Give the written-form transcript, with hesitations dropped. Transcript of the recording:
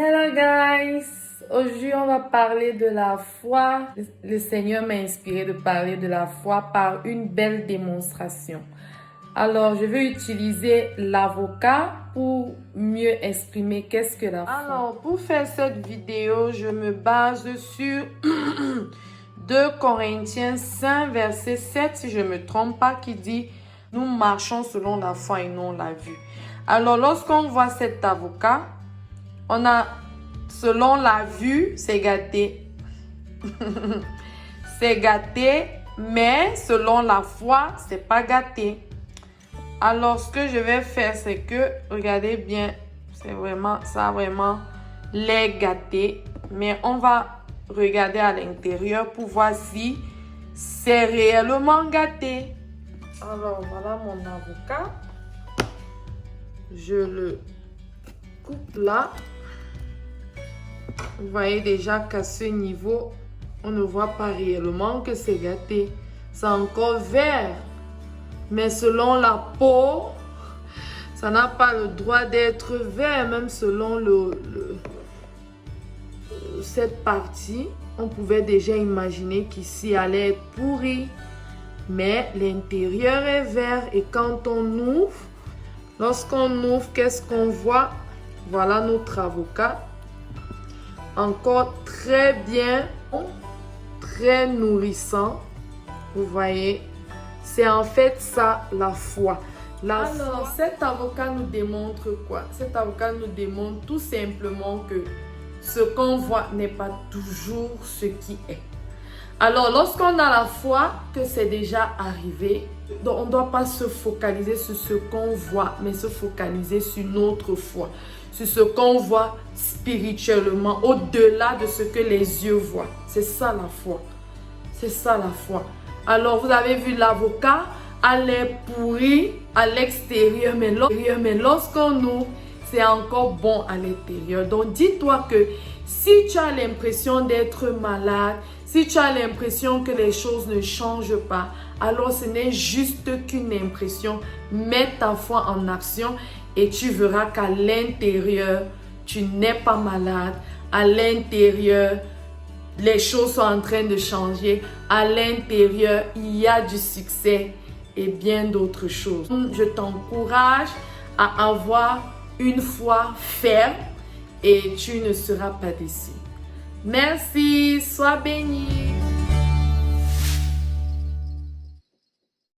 Hello guys! Aujourd'hui, on va parler de la foi. Le Seigneur m'a inspiré de parler de la foi par une belle démonstration. Alors, je vais utiliser l'avocat pour mieux exprimer qu'est-ce que la foi. Alors, pour faire cette vidéo, je me base sur 2 Corinthiens 5, verset 7, si je ne me trompe pas, qui dit « Nous marchons selon la foi et non la vue ». Alors, lorsqu'on voit cet avocat, on a selon la vue, c'est gâté. C'est gâté, mais selon la foi, c'est pas gâté. Alors, ce que je vais faire, c'est que, regardez bien, c'est vraiment, ça a vraiment l'air gâté. Mais on va regarder à l'intérieur pour voir si c'est réellement gâté. Alors, voilà mon avocat. Je le coupe là. Vous voyez déjà qu'à ce niveau, on ne voit pas réellement que c'est gâté. C'est encore vert. Mais selon la peau, ça n'a pas le droit d'être vert. Même selon cette partie, on pouvait déjà imaginer qu'ici allait être pourri. Mais l'intérieur est vert. Et quand on ouvre, lorsqu'on ouvre, qu'est-ce qu'on voit? Voilà notre avocat. Encore très bien, très nourrissant. Vous voyez, c'est en fait ça la foi. Alors, cet avocat nous démontre quoi? Cet avocat nous démontre tout simplement que ce qu'on voit n'est pas toujours ce qui est. Alors, lorsqu'on a la foi que c'est déjà arrivé, on ne doit pas se focaliser sur ce qu'on voit, mais se focaliser sur notre foi, sur ce qu'on voit spirituellement, au-delà de ce que les yeux voient. C'est ça la foi. C'est ça la foi. Alors, vous avez vu l'avocat, elle est pourrie à l'extérieur, mais lorsqu'on ouvre, c'est encore bon à l'intérieur. Donc, dis-toi que si tu as l'impression d'être malade, si tu as l'impression que les choses ne changent pas, alors ce n'est juste qu'une impression. Mets ta foi en action et tu verras qu'à l'intérieur, tu n'es pas malade. À l'intérieur, les choses sont en train de changer. À l'intérieur, il y a du succès et bien d'autres choses. Je t'encourage à avoir une foi ferme et tu ne seras pas déçu. Merci, sois béni.